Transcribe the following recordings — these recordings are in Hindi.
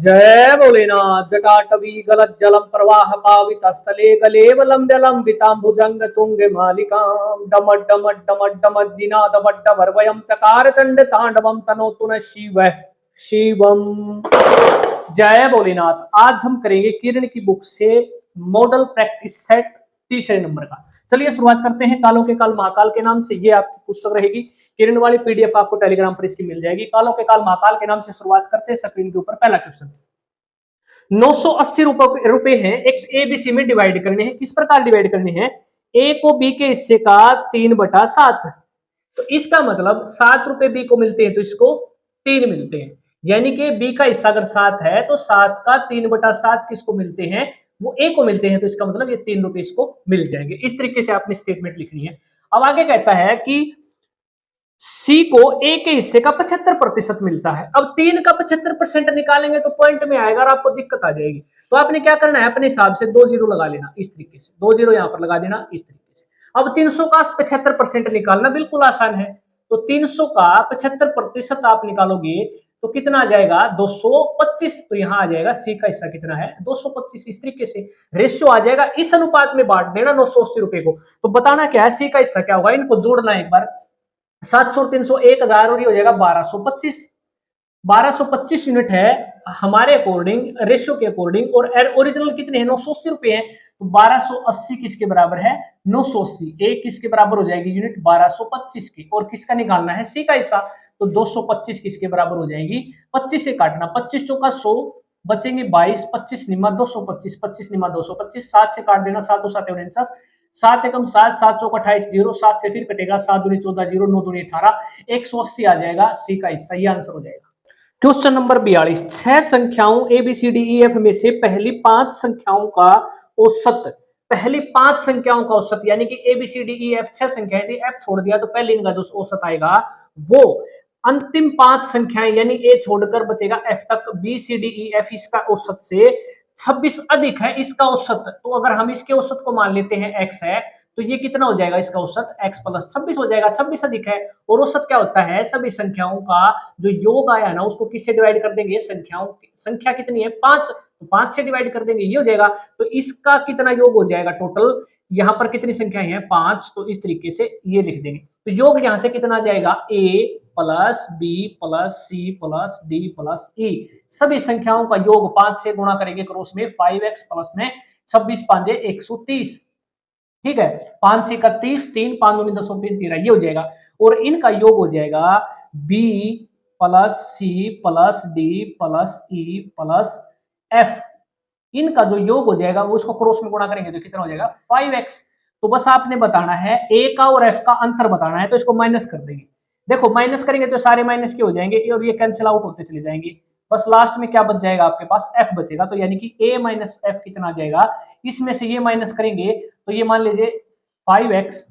जय भोलेनाथ। जटाटवी गलत जलम प्रवाह पावित स्थले गलेवलम जलम वितांबुजंग तुंग मालिकाम डमट डमट डमट डमट दिनाद वड्ड भरवयम चकार चंड तांडवम तनोतु न शिव शिवम। जय भोलेनाथ। आज हम करेंगे किरण की बुक से मॉडल प्रैक्टिस सेट तीसरे नंबर का। चलिए शुरुआत करते हैं। कालों के काल महाकाल के नाम से ये आपकी पुस्तक रहेगी। किरण वाली पीडीएफ आपको टेलीग्राम पर इसकी मिल जाएगी। कालों के काल महाकाल के नाम से शुरुआत करते हैं। स्क्रीन के ऊपर पहला क्वेश्चन 980 रुपए हैं। एक एबीसी में डिवाइड करने हैं। किस प्रकार डिवाइड करने हैं? ए को बी के हिस्से का 3/7। तो इसका मतलब 7 रुपए बी को मिलते हैं तो इसको 3 मिलते हैं। यानी कि बी का हिस्सा अगर 7 है तो 7 का 3/7 किसको मिलते हैं? वो ए को मिलते हैं। तो इसका मतलब ये 3 रुपए इसको मिल जाएंगे। इस तरीके से आपने स्टेटमेंट लिखनी है। अब आगे कहता है कि सी को ए के हिस्से का 75% मिलता है। अब 3 का 75% निकालेंगे तो पॉइंट में आएगा और आपको दिक्कत आ जाएगी। तो आपने क्या करना है, अपने हिसाब से 2 जीरो लगा लेना। इस तरीके से 2 जीरो यहां पर लगा देना इस तरीके से। अब 300 का 75% निकालना बिल्कुल आसान है। तो 300 का 75% आप निकालोगे तो कितना आ जाएगा? 225। तो यहां आ जाएगा सी का हिस्सा कितना है? 225। इस तरीके से रेशियो आ जाएगा। इस अनुपात में बांट देना 980 रुपए को। तो बताना क्या है, सी का हिस्सा क्या होगा? इनको जोड़ना एक बार। 700 और 300 1000 और ये हो जाएगा 1225। 1225 यूनिट है हमारे अकॉर्डिंग, रेशियो के अकॉर्डिंग। और ओरिजिनल कितने हैं? 980 रुपए हैं। तो 1280 किसके बराबर है? 980। ए किसके बराबर हो जाएगी यूनिट? 1225 की। और किसका निकालना है? सी का हिस्सा। तो 225 किसके बराबर हो जाएगी? 25 से काटना। 25 चौका 100 बचेंगे 22। 25 निमा 225। 25 निमा 225। 7 से काट देना। 7 7 49। 7 एकम 7, 7 चौक 28 जीरो। 7 से फिर कटेगा। 7 दूनी 14 जीरो, 9 दूनी 18, 180 आ जाएगा सी का हिस्सा। ये आंसर हो जाएगा। Question number 42। 6 संख्याओं A B C D E F में से पहली 5 संख्याओं का औसत। पहली 5 संख्याओं का औसत यानी कि A B C D E F 6 संख्याएं थी, एफ छोड़ दिया तो पहले इनका जो औसत आएगा वो अंतिम 5 संख्याएं यानी ए छोड़कर बचेगा एफ तक। B C D E F इसका औसत से 26 अधिक है इसका औसत। तो अगर हम इसके औसत को मान लेते हैं एक्स है तो ये कितना हो जाएगा? इसका औसत x प्लस 26 हो जाएगा। 26 अधिक है। और औसत क्या होता है? सभी संख्याओं का जो योग आया ना उसको किससे डिवाइड कर देंगे? संख्याओं संख्या कितनी है? 5। तो 5 से डिवाइड कर देंगे ये हो जाएगा। तो इसका कितना योग हो जाएगा टोटल? यहां पर कितनी संख्याएं हैं? 5। तो इस तरीके से ये लिख देंगे। तो योग यहां से कितना आ जाएगा? a plus B plus C plus D plus E. सभी संख्याओं का योग 5 से गुणा करेंगे क्रॉस में 5x प्लस में 26 5 130। ठीक है। 5 से 31, 3 5 दूनी 10 3 13 ये हो जाएगा। और इनका योग हो जाएगा b plus C plus D plus E plus F. इनका जो योग हो जाएगा वो इसको क्रॉस में गुणा करेंगे तो कितना हो जाएगा? 5x। तो बस आपने बताना है a का और f का अंतर बताना है। तो इसको माइनस कर देंगे। देखो माइनस करेंगे तो सारे माइनस के हो जाएंगे और ये कैंसिल आउट होते चले जाएंगे। बस लास्ट में क्या बच जाएगा? आपके पास f बचेगा। तो यानी कि a माइनस एफ कितना आ जाएगा? इसमें से ये माइनस करेंगे तो ये मान लीजिए 5x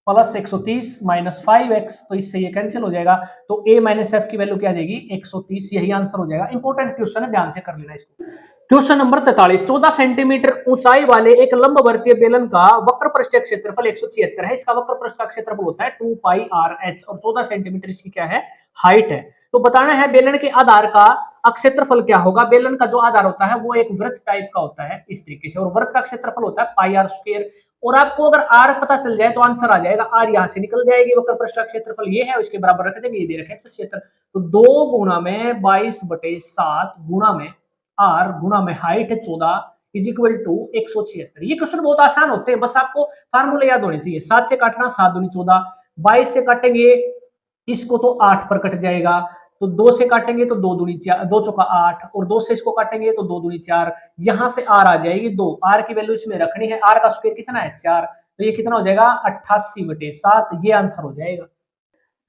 प्लस 130 माइनस 5x। तो इससे ये कैंसिल हो जाएगा। तो a माइनस एफ की वैल्यू क्या आ जाएगी? 130। यही आंसर हो जाएगा। इंपॉर्टेंट क्वेश्चन है, ध्यान से कर लेना इसको। Question number 43। 14 सेंटीमीटर ऊंचाई वाले एक लंबवर्तीय बेलन का वक्र पृष्ठ क्षेत्रफल 176 है। इसका वक्र पृष्ठ का क्षेत्रफल होता है 2 पाई आर एच और 14 सेंटीमीटर इसकी क्या है? हाइट है। तो बताना है बेलन के आधार का क्षेत्रफल क्या होगा? बेलन का जो आधार होता है वो एक वृत्त टाइप का होता है इस तरीके से। और वृत्त का क्षेत्रफल होता है पाई आर स्क्वायर। और आपको अगर आर पता चल जाए तो आंसर आ जाएगा। आर यहां से निकल जाएगी। वक्र पृष्ठ का क्षेत्रफल ये है, उसके बराबर रख देंगे। ये दे रखे 176। तो 2 गुणा में 22/7 गुणा में आर गुणा में हाइट है 14 इज इक्वल टू 176। ये क्वेश्चन बहुत आसान होते हैं, बस आपको फार्मूला याद होने चाहिए। 7 से काटना 7 दूनी 14, 22 से काटेंगे इसको तो 8 पर कट जाएगा। तो 2 से काटेंगे तो 2 दूनी 4, 2 चौका 8 और 2 से इसको काटेंगे तो 2 दूनी 4। यहां से आर आ जाएगी 2। आर की वैल्यू इसमें रखनी है। आर का स्क्वायर कितना है? 4। तो ये कितना हो जाएगा? 88/7। ये आंसर हो जाएगा।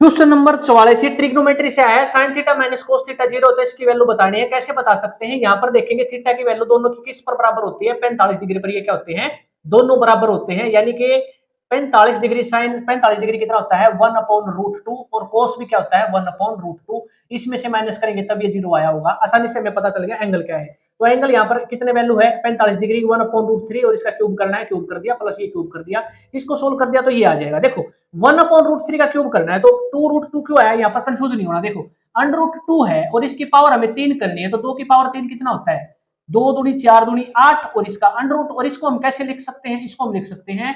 Question number 44। ट्रिग्नोमेट्री से आया है। Sine theta minus cos theta 0 होता है, इसकी वैल्यू बतानी है। कैसे बता सकते हैं? यहाँ पर देखेंगे थीटा की वैल्यू दोनों की किस पर बराबर होती है? 45 डिग्री पर। ये क्या होते हैं? दोनों बराबर होते हैं। यानी कि 45 डिग्री साइन 45 डिग्री कितना होता है? 1/√2। और कोस भी क्या होता है? 1/√2। इसमें से माइनस करेंगे तब ये 0 आया होगा। आसानी से हमें पता चल गया एंगल क्या है। तो एंगल यहाँ पर कितने वैल्यू है? 45 डिग्री 1/√3 और इसका क्यूब करना है, क्यूब कर दिया, प्लस ये क्यूब कर दिया। इसको सोल्व कर दिया तो ये आ जाएगा। देखो 1/√3 का क्यूब करना है तो 2√2 क्यों आया? यहाँ पर कंफ्यूज नहीं होना। देखो √2 है और इसकी पावर हमें 3 करनी है, तो 2 की पावर 3 कितना होता है, 2 दूनी 4 दूनी 8 और इसका √, और इसको हम कैसे लिख सकते हैं, इसको हम लिख सकते हैं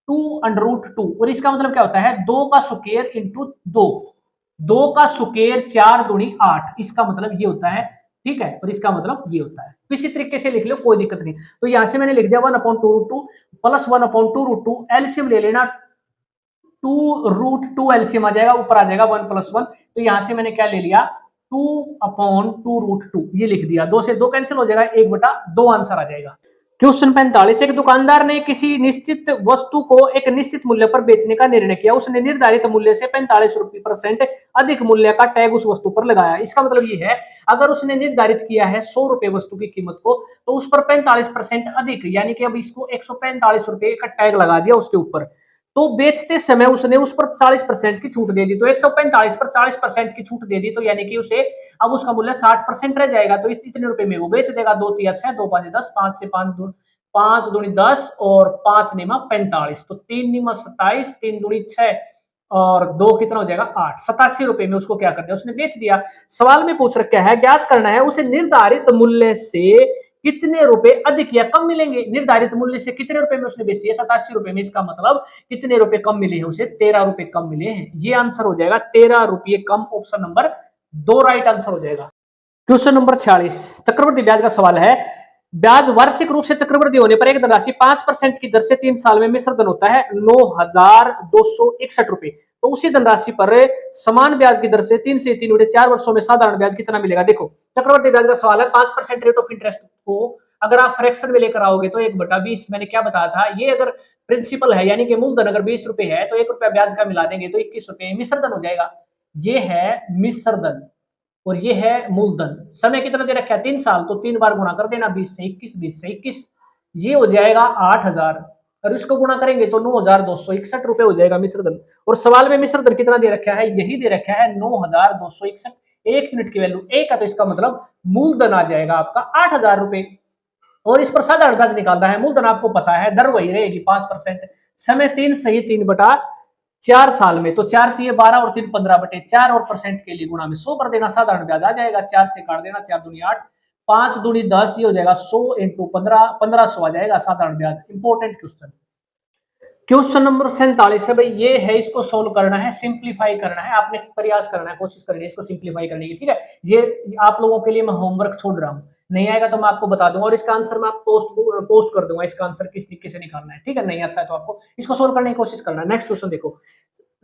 2√2, और इसका मतलब क्या होता है 2 का स्क्वायर इंटू 2, 2 का स्क्वायर 4 दूनी 8, इसका मतलब ये होता है, ठीक है, और इसका मतलब ये होता है। इसी तरीके से लिख लो, कोई दिक्कत नहीं। तो यहां से मैंने लिख दिया 1/2√2 प्लस 1/2√2, एलसीएम ले लेना 2√2 एलसीएम आ जाएगा, ऊपर आ जाएगा 1 + 1, तो यहां से मैंने क्या ले लिया 2/2√2, ये लिख दिया, 2 से 2 कैंसिल हो जाएगा, 1/2 आंसर आ जाएगा। क्वेश्चन 45, एक दुकानदार ने किसी निश्चित वस्तु को एक निश्चित मूल्य पर बेचने का निर्णय किया, उसने निर्धारित मूल्य से 45% अधिक मूल्य का टैग उस वस्तु पर लगाया। इसका मतलब ये है, अगर उसने निर्धारित किया है 100 रुपए वस्तु की कीमत को, तो उस पर 45% अधिक, यानी कि अब इसको 145 रुपए का टैग लगा दिया उसके ऊपर, तो बेचते समय उसने उस पर 40% की छूट दे दी, तो 145 पर 40% की छूट दे दी, तो यानी कि उसे अब उसका मूल्य 60% रह जाएगा, तो इस इतने रुपए में वो बेच देगा। 2 3 6, 2 5 10, 5 से 5 दूनी 10 और 5 निमा 45, तो 3 निमा 27, 3 दूनी 6 और 2 कितना हो जाएगा 8, 87 रुपए में उसको क्या कर दिया, उसने बेच दिया। सवाल में पूछ रखा है, ज्ञात करना है उसे निर्धारित मूल्य से कितने रुपए अधिक या कम मिलेंगे। निर्धारित मूल्य से कितने रुपए में उसने बेची है, 87 रुपए में, इसका मतलब कितने रुपए कम मिले हैं उसे, 13 रुपए कम मिले हैं, ये आंसर हो जाएगा 13 रुपए कम, ऑप्शन नंबर 2 राइट आंसर हो जाएगा। क्वेश्चन नंबर 46, चक्रवृद्धि ब्याज का सवाल है, ब्याज वार्षिक रूप से चक्रवृद्धि होने पर एक धनराशि 5% की दर से 3 साल में मिश्र धन होता है 9,261 रुपए, तो उसी धनराशि पर समान ब्याज की दर से 3 से 3/4 वर्षों में साधारण ब्याज कितना मिलेगा। देखो चक्रवृद्धि ब्याज का सवाल है, 5% रेट ऑफ इंटरेस्ट को अगर आप फ्रैक्शन में लेकर आओगे तो 1/20, मैंने क्या बताया था, ये अगर प्रिंसिपल है यानी कि मूलधन अगर 20 रुपए है तो 1 रुपया ब्याज का मिला देंगे तो 21 रुपए मिश्र धन हो जाएगा। ये है मिश्र धन और ये है मूलधन। समय कितना दे रखा है 3 साल, तो 3 बार गुणा कर देना, 20 से 21, 20 से 21, ये हो जाएगा 8,000, और इसको गुणा करेंगे तो 9,261 रुपए हो जाएगा मिश्र धन। और सवाल में मिश्र धन कितना दे रखा है, यही दे रखा है 9,261, 1 यूनिट की वैल्यू 1 है, तो इसका मतलब मूलधन आ जाएगा आपका 8,000 रुपए। और इस पर साधारण ब्याज निकालना है, मूलधन आपको पता है, दर वही रहेगी 5%, समय 3 सही 3/4 साल में, तो 4 3 12 और 3 15/4 और परसेंट के लिए गुणा में 100 कर देना, साधारण ब्याज आ जाएगा, 4 से काट देना, 4 दूनी 8, 5 दूनी 10, ये हो जाएगा 100 × 15, 1500 आ जाएगा साधारण ब्याज। Important question. क्वेश्चन नंबर 47 है भाई, ये है, इसको सोल्व करना है, सिंप्लीफाई करना है, आपने प्रयास करना है, कोशिश करनी है इसको सिंप्लीफाई करने की, ठीक है। ये आप लोगों के लिए मैं होमवर्क छोड़ रहा हूँ, नहीं आएगा तो मैं आपको बता दूंगा और इसका आंसर मैं पोस्ट कर दूंगा, इसका आंसर किस तरीके से निकालना है, ठीक है। नहीं आता है तो आपको इसको सोल्व करने की कोशिश करना है। नेक्स्ट क्वेश्चन देखो,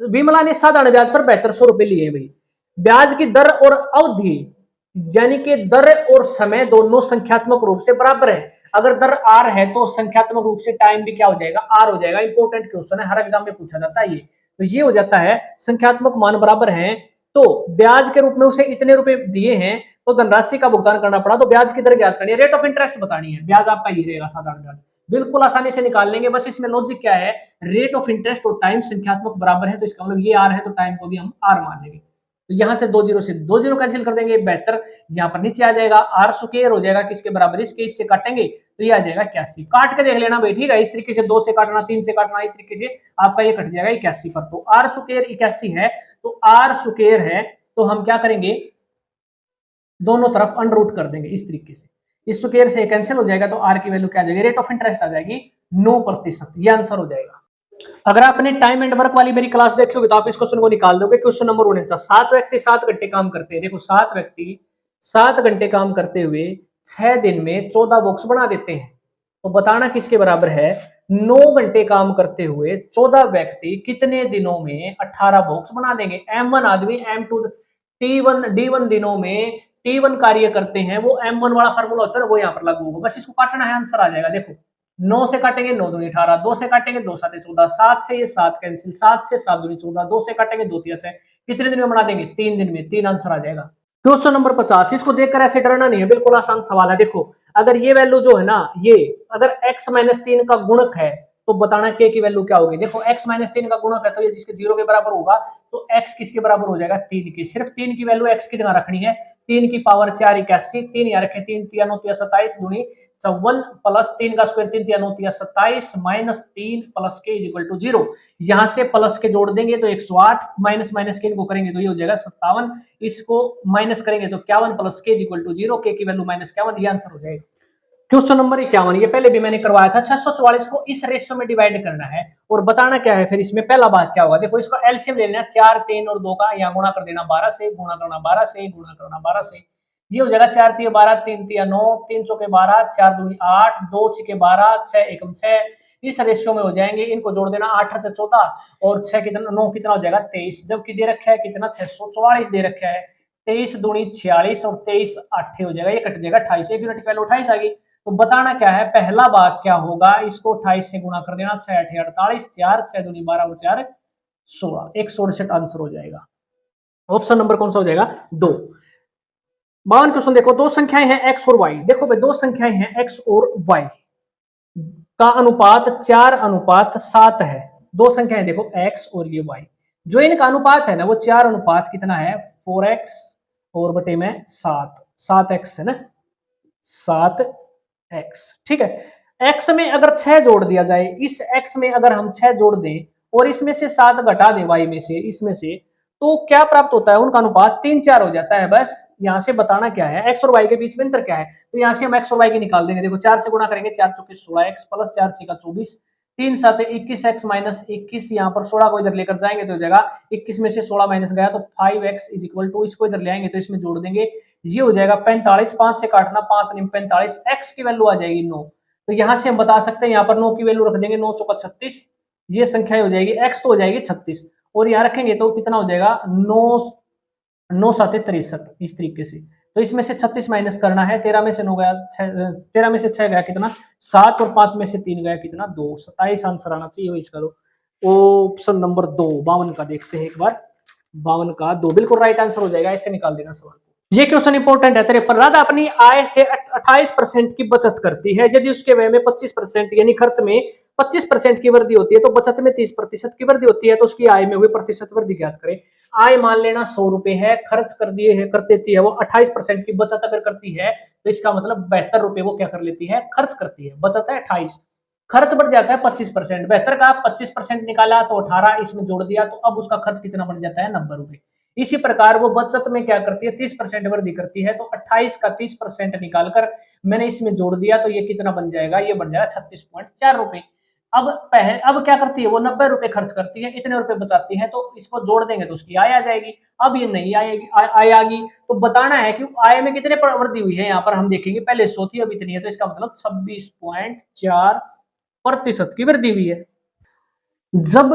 विमला ने साधारण ब्याज पर 7200 रुपए लिए भाई, ब्याज की दर और अवधि यानी कि दर और समय दोनों संख्यात्मक रूप से बराबर है। अगर दर आर है तो संख्यात्मक रूप से टाइम भी क्या हो जाएगा, आर हो जाएगा। इंपॉर्टेंट क्वेश्चन है, हर एग्जाम में पूछा जाता है ये, तो ये हो जाता है संख्यात्मक मान बराबर हैं, तो ब्याज के रूप में उसे इतने रुपए दिए हैं तो धनराशि का भुगतान करना पड़ा, तो ब्याज की दर ज्ञात करनी है, रेट ऑफ इंटरेस्ट बतानी है, ब्याज आपका ये रहेगा साधारण ब्याज, बिल्कुल आसानी से निकाल लेंगे। बस इसमें लॉजिक क्या है, रेट ऑफ इंटरेस्ट और टाइम संख्यात्मक बराबर है, तो इसका मतलब ये आर है तो टाइम को भी हम आर मान लेंगे। तो यहां से 2 जीरो से 2 जीरो कैंसिल कर देंगे, 72 यहाँ पर नीचे आ जाएगा, आर स्क्वायर हो जाएगा किसके बराबर, इसके, इससे काटेंगे तो ये आ जाएगा 81। काट के देख लेना भाई, ठीक है, इस तरीके से 2 से काटना, 3 से काटना, इस तरीके से आपका ये कट जाएगा 81 पर। तो आर स्क्वायर 81 है, तो आर स्क्वायर है तो हम क्या करेंगे, दोनों तरफ अंडर कर देंगे इस तरीके से, इस स्क्वायर से कैंसिल हो जाएगा, तो आर की वैल्यू क्या आ जाएगी, रेट ऑफ इंटरेस्ट आ जाएगी 9%, ये आंसर हो जाएगा। अगर आपने टाइम एंड वर्क वाली मेरी क्लास देखी होगी तो आप इस क्वेश्चन को निकाल दोगे। क्वेश्चन नंबर 49, 7 व्यक्ति 7 घंटे काम करते हैं, देखो 7 व्यक्ति 7 घंटे काम करते हुए 6 दिन में 14 बॉक्स बना देते हैं, तो बताना किसके बराबर है, 9 घंटे काम करते हुए 14 व्यक्ति कितने दिनों में 18 बॉक्स बना देंगे। M1 आदमी M2 T1 D1 दिनों में T1 कार्य करते हैं, वो M1 वाला फार्मूला होता है वो यहाँ पर लागू होगा, बस इसको काटना है, आंसर आ जाएगा। देखो 9 से काटेंगे 9 दूनी 18, 2 से काटेंगे 2 7 14, 7 से ये 7 कैंसिल, 7 से 7 दूनी 14, 2 से काटेंगे 2 3 6, कितने दिन में बना देंगे, 3 दिन में, 3 आंसर आ जाएगा। क्वेश्चन नंबर 50, इसको देखकर ऐसे डरना नहीं है, बिल्कुल आसान सवाल है। देखो अगर ये वैल्यू जो है ना, ये अगर x - 3 का गुणक है तो बताना k की वैल्यू क्या होगी। देखो x माइनस 3 का गुणक है तो ये जिसके 0 के बराबर होगा तो x किसके बराबर हो जाएगा 3 की। सिर्फ 3 की वैल्यू x की जगह रखनी है। 3 की पावर 4 81, 3 यहाँ रखे 3 3 9 27 दूनी 54 प्लस 3 का स्क्वायर 3 3 9 27 माइनस 3 प्लस के इज इक्वल टू 0। यहाँ से प्लस के जोड़ देंगे तो 108 माइनस माइनस के इनको करेंगे तो ये हो जाएगा 57, इसको माइनस करेंगे तो 51 प्लस के इज इक्वल टू 0, के की वैल्यू -51, ये आंसर हो जाएगा। क्वेश्चन नंबर 51, ये पहले भी मैंने करवाया था। 644 को इस रेशियो में डिवाइड करना है और बताना क्या है। फिर इसमें पहला बात क्या होगा, देखो इसका एलसीएम ले लेना 4 3 और 2 का, यहाँ गुणा कर देना 12 से, गुणा करना 12 से, गुणा करना 12 से, ये हो जाएगा 4 3 12, 3 3 9, 3 चौके 12, 4 दूनी 8, 2 6 12, 6 1 6, इस रेशियो में हो जाएंगे। इनको जोड़ देना 8 8 14 और 6 कितना 9 कितना हो जाएगा 23, जबकि दे रखा है कितना 644 दे रखा है। 23 दूनी 46 और 23 8 हो जाएगा, ये कट जाएगा 28, एक यूनिट पहले 28 आ गई। तो बताना क्या है, पहला भाग क्या होगा, इसको 28 से गुणा कर देना, 6 8 48, 4 6 दूनी 12 और 4 16, 168 आंसर हो जाएगा। ऑप्शन नंबर कौन सा हो जाएगा 2। 52 क्वेश्चन देखो, दो संख्याएं हैं x और y। देखो भाई दो संख्याएं हैं x और y का अनुपात 4:7 है। दो संख्याएं देखो x और ये y, जो इनका अनुपात है ना वो 4 अनुपात कितना है 4x और बटे में 7x है ना 7x, ठीक है। x में अगर 6 जोड़ दिया जाए, इस x में अगर हम 6 जोड़ दें और इसमें से 7 घटा दें y में से, इसमें से, तो क्या प्राप्त होता है, उनका अनुपात 3 4 हो जाता है। बस यहां से बताना क्या है, x और y के बीच में अंतर क्या है, तो यहां से हम x और y की निकाल देंगे। देखो 4 से गुणा करेंगे, 4 चौके 16x प्लस 4 6 24, 3 7 21x माइनस 21, यहाँ पर 16 को इधर लेकर जाएंगे तो हो जाएगा 21 में से 16 माइनस गया तो 5x इज इक्वल टू, इसको इधर ले आएंगे तो इसमें जोड़ देंगे, ये हो जाएगा 45, 5 से काटना 5 नहीं 45, x की वैल्यू आ जाएगी 9। तो यहां से हम बता सकते हैं, यहाँ पर 9 की वैल्यू रख देंगे, 9 चौका 36, ये संख्या हो जाएगी, x तो हो जाएगी 36 और यहाँ रखेंगे तो कितना हो जाएगा 9 9 7 63, इस तरीके से। तो इसमें से 36 माइनस करना है, 13 में से 9 गया 13 में से 6 गया कितना 7 और 5 में से 3 गया कितना 2, 27 आंसर आना चाहिए इसका। ऑप्शन नंबर 2 52 का देखते हैं एक बार, 52 का 2 बिल्कुल राइट आंसर हो जाएगा, ऐसे निकाल देना सवाल। ये क्वेश्चन इंपॉर्टेंट है। 53, राधा अपनी आय से 28% की बचत करती है, यदि उसके व्यय में 25% यानी खर्च में 25% की वृद्धि होती है तो बचत में 30% की वृद्धि होती है, तो उसकी आय में हुई प्रतिशत वृद्धि ज्ञात करें। आय मान लेना 100 रुपए है, खर्च कर दिए है कर देती है वो 28% की, बचत अगर करती है तो इसका मतलब 72 रुपए वो क्या कर लेती है खर्च करती है, बचत है 28, खर्च बढ़ जाता है 25%, 72 का 25% निकाला तो 18, इसमें जोड़ दिया तो अब उसका खर्च कितना बढ़ जाता है 90 रुपए। इसी प्रकार वो बचत में क्या करती है 30% वृद्धि करती है, तो 28 का 30% निकालकर मैंने इसमें जोड़ दिया तो ये कितना बन जाएगा, ये बन जाएगा 36.4 रुपए। अब क्या करती है वो 90 रुपए खर्च करती है, इतने रुपए बचाती है, तो इसको जोड़ देंगे तो उसकी आय आ जाएगी। अब ये नहीं आएगी, आय आ गई तो बताना है कि आय में कितने वृद्धि हुई है। यहाँ पर हम देखेंगे पहले 100 थी अब इतनी है, तो इसका मतलब 26.4% की वृद्धि हुई है। जब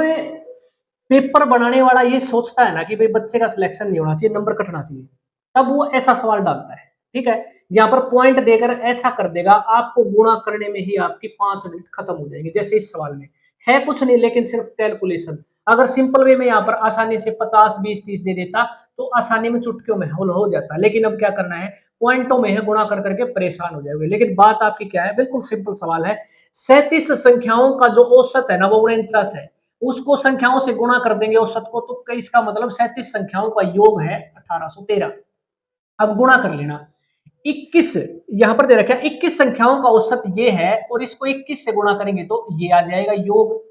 पेपर बनाने वाला ये सोचता है ना कि भाई बच्चे का सिलेक्शन नहीं होना चाहिए, नंबर कटना चाहिए, तब वो ऐसा सवाल डालता है, ठीक है। यहाँ पर पॉइंट देकर ऐसा कर देगा, आपको गुणा करने में ही आपकी 5 मिनट खत्म हो जाएंगे। जैसे इस सवाल में है कुछ नहीं लेकिन सिर्फ कैलकुलेशन, अगर सिंपल वे में यहाँ पर आसानी से 50 20 30 दे देता तो आसानी में चुटकियों में हल हो जाता, लेकिन अब क्या करना है पॉइंटों में है गुणा कर करके परेशान हो जाओगे। लेकिन बात आपकी क्या है, बिल्कुल सिंपल सवाल है। 37 संख्याओं का जो औसत है ना वो 49 है, उसको संख्याओं से गुणा कर देंगे औसत को, तो इसका मतलब 37 संख्याओं का योग है 1813। अब गुणा कर लेना 21, यहां पर दे रखा है 21 संख्याओं का औसत ये है और इसको 21 से गुणा करेंगे तो ये आ जाएगा योग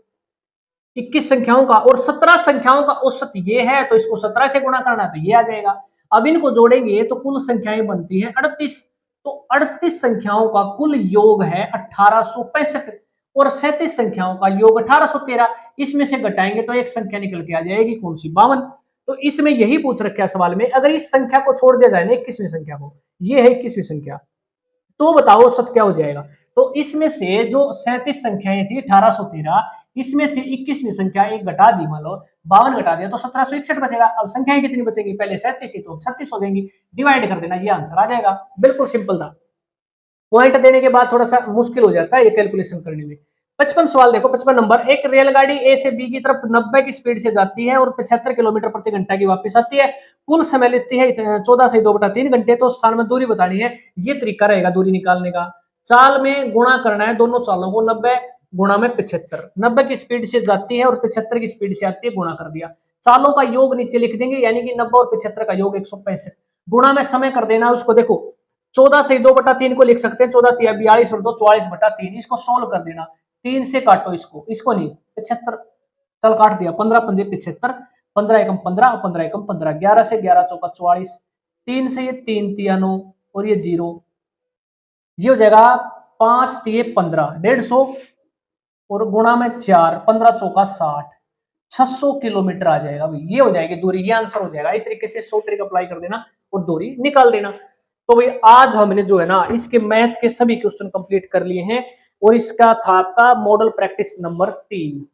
21 संख्याओं का, और 17 संख्याओं का औसत ये है तो इसको 17 से गुणा करना तो ये आ जाएगा। अब इनको जोड़ेंगे तो कुल संख्याएं बनती है 38, तो 38 संख्याओं का कुल योग है 1865 और 37 संख्याओं का योग 1813, इसमें से घटाएंगे तो एक संख्या निकल के आ जाएगी कौन सी 52। तो इसमें यही पूछ रखा है सवाल में, अगर इस संख्या को छोड़ दिया जाए ना 21वीं संख्या को, ये है 21वीं संख्या, तो बताओ औसत क्या हो जाएगा। तो इसमें से जो 37 संख्याएं थी 1813, इसमें से 21वीं संख्या एक घटा दी, मान लो 52 घटा दिया तो 1761 बचेगा। अब संख्याएं कितनी बचेगी, पहले 37 ही तो 36 हो जाएंगी, डिवाइड कर देना, ये आंसर आ जाएगा। बिल्कुल सिंपल था। पॉइंट देने के बाद थोड़ा सा मुश्किल हो जाता है ये कैलकुलेशन करने में। 55 सवाल देखो, 55 नंबर, एक रेलगाड़ी ए से बी की तरफ 90 की स्पीड से जाती है और 75 किलोमीटर प्रति घंटा की वापस आती है, कुल समय लेती है 14 से 2/3 घंटे, तो स्थान में दूरी बतानी है। ये तरीका रहेगा दूरी निकालने का, चाल में गुणा करना है दोनों चालों को 90, गुणा में 75, 90 की स्पीड से जाती है और 75 की स्पीड से आती है, गुणा कर दिया। चालों का योग नीचे लिख देंगे, यानी कि 90 और 75 का योग 165। गुणा में समय कर देना उसको, देखो 14 से 2/3 को लिख सकते हैं, 14 तिया 42 और 2 44/3, इसको सोल्व कर देना। 3 से काटो इसको नहीं, 75, चल काट दिया, 15 पंजे 75, 15 एकम 15, 15 एकम 15, 11 से 11 चौका 44, 3 से ये 3 तिया 9 और ये 0, ये हो जाएगा 5 तिये 15, 150 और गुणा में 4, 15 चौका 60, 600 किलोमीटर आ जाएगा भाई, ये हो जाएगी दूरी, ये आंसर हो जाएगा। इस तरीके से 100 ट्रिक अप्लाई कर देना और दूरी निकाल देना। तो भाई आज हमने जो है ना इसके मैथ के सभी क्वेश्चन कंप्लीट कर लिए हैं और इसका था आपका मॉडल प्रैक्टिस नंबर 3।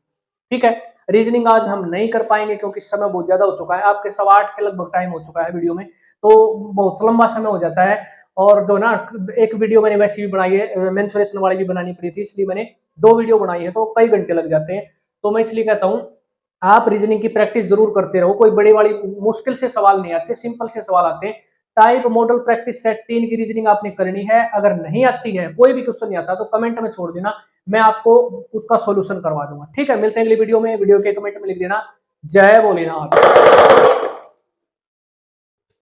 ठीक है, रीजनिंग आज हम नहीं कर पाएंगे क्योंकि समय बहुत ज्यादा हो चुका है, आपके 8:15 के लगभग टाइम हो चुका है वीडियो में, तो बहुत लंबा समय हो जाता है। और जो ना एक वीडियो मैंने वैसे भी बनाई है, मेंसुरेशन वाली भी बनानी पड़ी थी, इसलिए मैंने 2 वीडियो बनाई है, तो कई घंटे लग जाते हैं। तो मैं इसलिए कहता हूँ आप रीजनिंग की प्रैक्टिस जरूर करते रहो, कोई बड़ी वाली मुश्किल से सवाल नहीं आते, सिंपल से सवाल आते हैं। टाइप मॉडल प्रैक्टिस सेट 3 की रीजनिंग आपने करनी है, अगर नहीं आती है, कोई भी क्वेश्चन नहीं आता तो कमेंट में छोड़ देना, मैं आपको उसका सॉल्यूशन करवा दूंगा। ठीक है, मिलते हैं अगली वीडियो में, वीडियो के कमेंट में लिख देना जय भोलेनाथ।